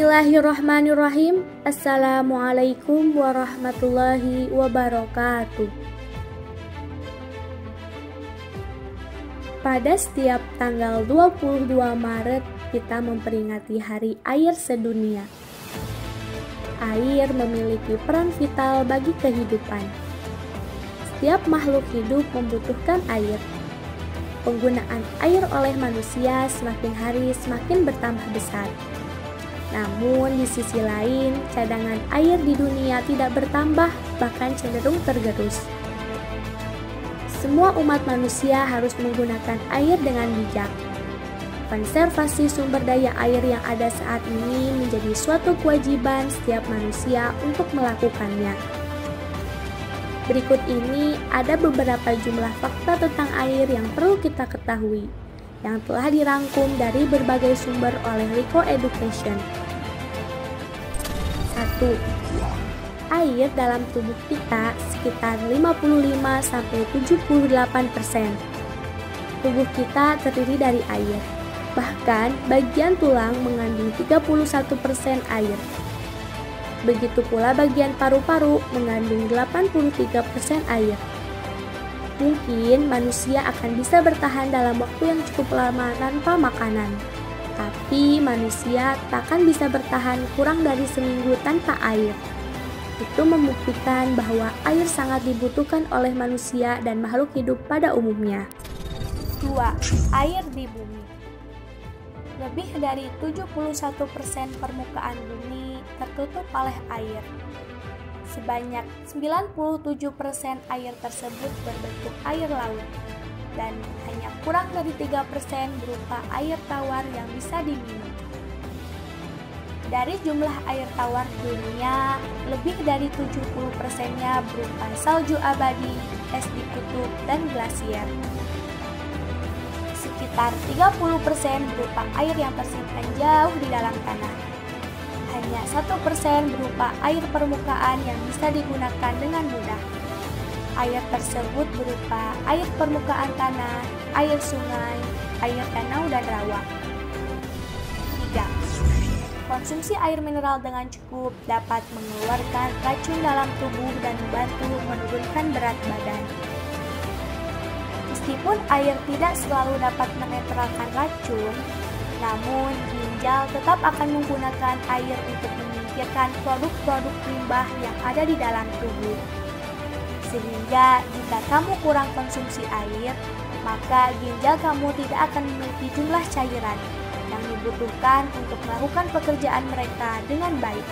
Bismillahirrahmanirrahim. Assalamualaikum warahmatullahi wabarakatuh. Pada setiap tanggal 22 Maret, kita memperingati Hari Air Sedunia. Air memiliki peran vital bagi kehidupan. Setiap makhluk hidup membutuhkan air. Penggunaan air oleh manusia semakin hari semakin bertambah besar. Namun di sisi lain, cadangan air di dunia tidak bertambah, bahkan cenderung tergerus. Semua umat manusia harus menggunakan air dengan bijak. Konservasi sumber daya air yang ada saat ini menjadi suatu kewajiban setiap manusia untuk melakukannya. Berikut ini ada beberapa jumlah fakta tentang air yang perlu kita ketahui, yang telah dirangkum dari berbagai sumber oleh Rico Education. 1. Air dalam tubuh kita sekitar 55-78%. Tubuh kita terdiri dari air. Bahkan bagian tulang mengandung 31% air. Begitu pula bagian paru-paru mengandung 83% air. Mungkin manusia akan bisa bertahan dalam waktu yang cukup lama tanpa makanan. Tapi manusia takkan bisa bertahan kurang dari seminggu tanpa air. Itu membuktikan bahwa air sangat dibutuhkan oleh manusia dan makhluk hidup pada umumnya. 2. Air di bumi. Lebih dari 71% permukaan bumi tertutup oleh air. Sebanyak 97% air tersebut berbentuk air laut, dan hanya kurang dari 3% berupa air tawar yang bisa diminum. Dari jumlah air tawar dunia, lebih dari 70%-nya berupa salju abadi, es di kutub, dan glasier. Sekitar 30% berupa air yang tersimpan jauh di dalam tanah. Hanya 1% berupa air permukaan yang bisa digunakan dengan mudah. Air tersebut berupa air permukaan tanah, air sungai, air danau, dan rawa. 3. Konsumsi air mineral dengan cukup dapat mengeluarkan racun dalam tubuh dan membantu menurunkan berat badan. Meskipun air tidak selalu dapat menetralkan racun, namun ginjal tetap akan menggunakan air untuk menyingkirkan produk-produk limbah yang ada di dalam tubuh. Sehingga jika kamu kurang konsumsi air, maka ginjal kamu tidak akan memiliki jumlah cairan yang dibutuhkan untuk melakukan pekerjaan mereka dengan baik.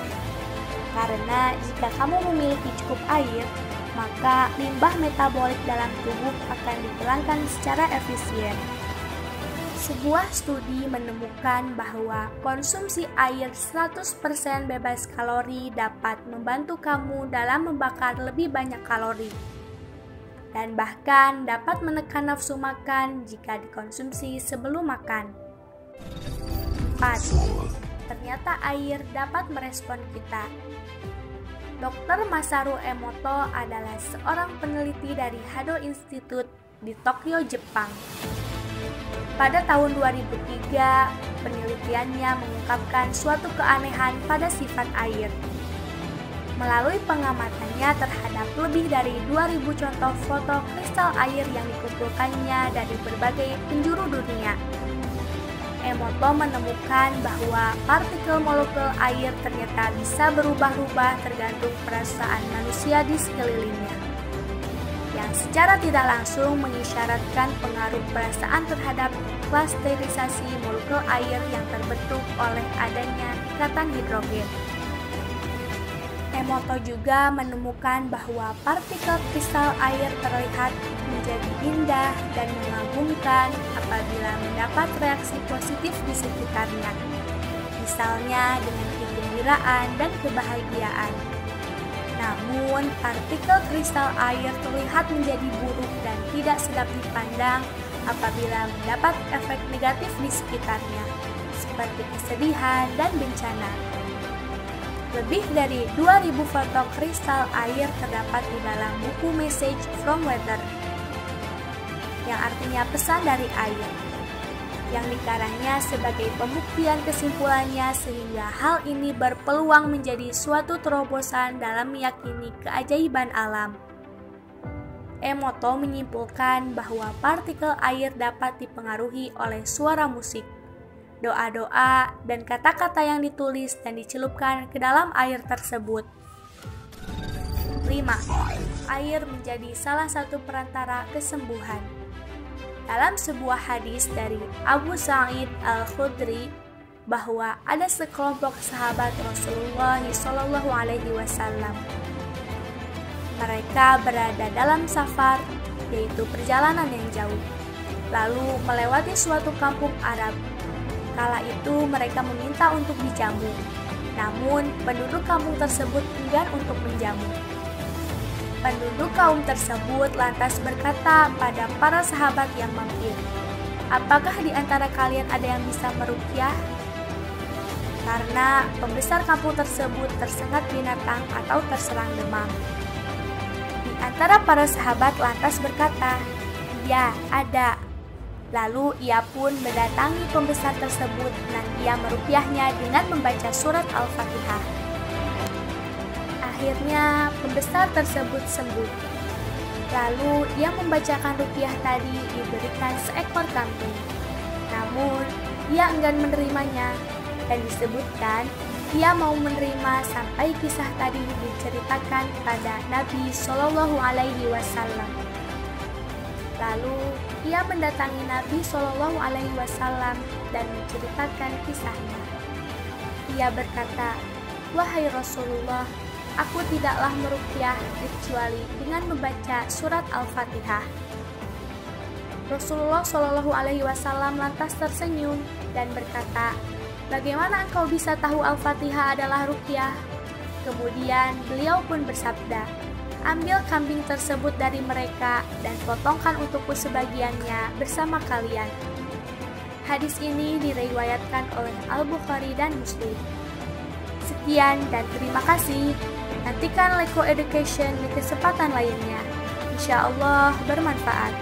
Karena jika kamu memiliki cukup air, maka limbah metabolik dalam tubuh akan dihilangkan secara efisien. Sebuah studi menemukan bahwa konsumsi air 100% bebas kalori dapat membantu kamu dalam membakar lebih banyak kalori, dan bahkan dapat menekan nafsu makan jika dikonsumsi sebelum makan. 4. Ternyata air dapat merespon kita. Dr. Masaru Emoto adalah seorang peneliti dari Hado Institute di Tokyo, Jepang. Pada tahun 2003, penelitiannya mengungkapkan suatu keanehan pada sifat air. Melalui pengamatannya terhadap lebih dari 2.000 contoh foto kristal air yang dikumpulkannya dari berbagai penjuru dunia, Emoto menemukan bahwa partikel molekul air ternyata bisa berubah-ubah tergantung perasaan manusia di sekelilingnya, yang secara tidak langsung mengisyaratkan pengaruh perasaan terhadap klasterisasi molekul air yang terbentuk oleh adanya ikatan hidrogen. Emoto juga menemukan bahwa partikel kristal air terlihat menjadi indah dan mengagumkan apabila mendapat reaksi positif di sekitarnya, misalnya dengan kegembiraan dan kebahagiaan. Namun, partikel kristal air terlihat menjadi buruk dan tidak sedap dipandang apabila mendapat efek negatif di sekitarnya, seperti kesedihan dan bencana. Lebih dari 2.000 foto kristal air terdapat di dalam buku Message from Water, yang artinya pesan dari air. yang dikarangnya sebagai pembuktian kesimpulannya sehingga hal ini berpeluang menjadi suatu terobosan dalam meyakini keajaiban alam. Emoto menyimpulkan bahwa partikel air dapat dipengaruhi oleh suara musik, doa-doa, dan kata-kata yang ditulis dan dicelupkan ke dalam air tersebut. 5. Air menjadi salah satu perantara kesembuhan. Dalam sebuah hadis dari Abu Sa'id Al-Khudri bahwa ada sekelompok sahabat Rasulullah SAW. Mereka berada dalam safar, yaitu perjalanan yang jauh, lalu melewati suatu kampung Arab. Kala itu mereka meminta untuk dijamu, namun penduduk kampung tersebut enggan untuk menjamu. Penduduk kaum tersebut lantas berkata pada para sahabat yang mampir, "Apakah di antara kalian ada yang bisa meruqyah?" Karena pembesar kampung tersebut tersengat binatang atau terserang demam. Di antara para sahabat lantas berkata, "Ya, ada." Lalu ia pun mendatangi pembesar tersebut dan ia meruqyahnya dengan membaca surat Al-Fatihah. Akhirnya pembesar tersebut sembuh. Lalu ia membacakan ruqyah tadi diberikan seekor kambing. Namun ia enggan menerimanya dan disebutkan ia mau menerima sampai kisah tadi diceritakan pada Nabi Shallallahu Alaihi Wasallam. Lalu ia mendatangi Nabi Shallallahu Alaihi Wasallam dan menceritakan kisahnya. Ia berkata, "Wahai Rasulullah, aku tidaklah meruqyah kecuali dengan membaca surat Al-Fatihah." Rasulullah Shallallahu Alaihi Wasallam lantas tersenyum dan berkata, "Bagaimana engkau bisa tahu Al-Fatihah adalah ruqyah?" Kemudian beliau pun bersabda, "Ambil kambing tersebut dari mereka dan potongkan untukku sebagiannya bersama kalian." Hadis ini diriwayatkan oleh Al-Bukhari dan Muslim. Sekian dan terima kasih. Nantikan Leko Education di kesempatan lainnya. Insya Allah bermanfaat.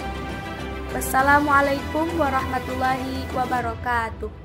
Wassalamualaikum warahmatullahi wabarakatuh.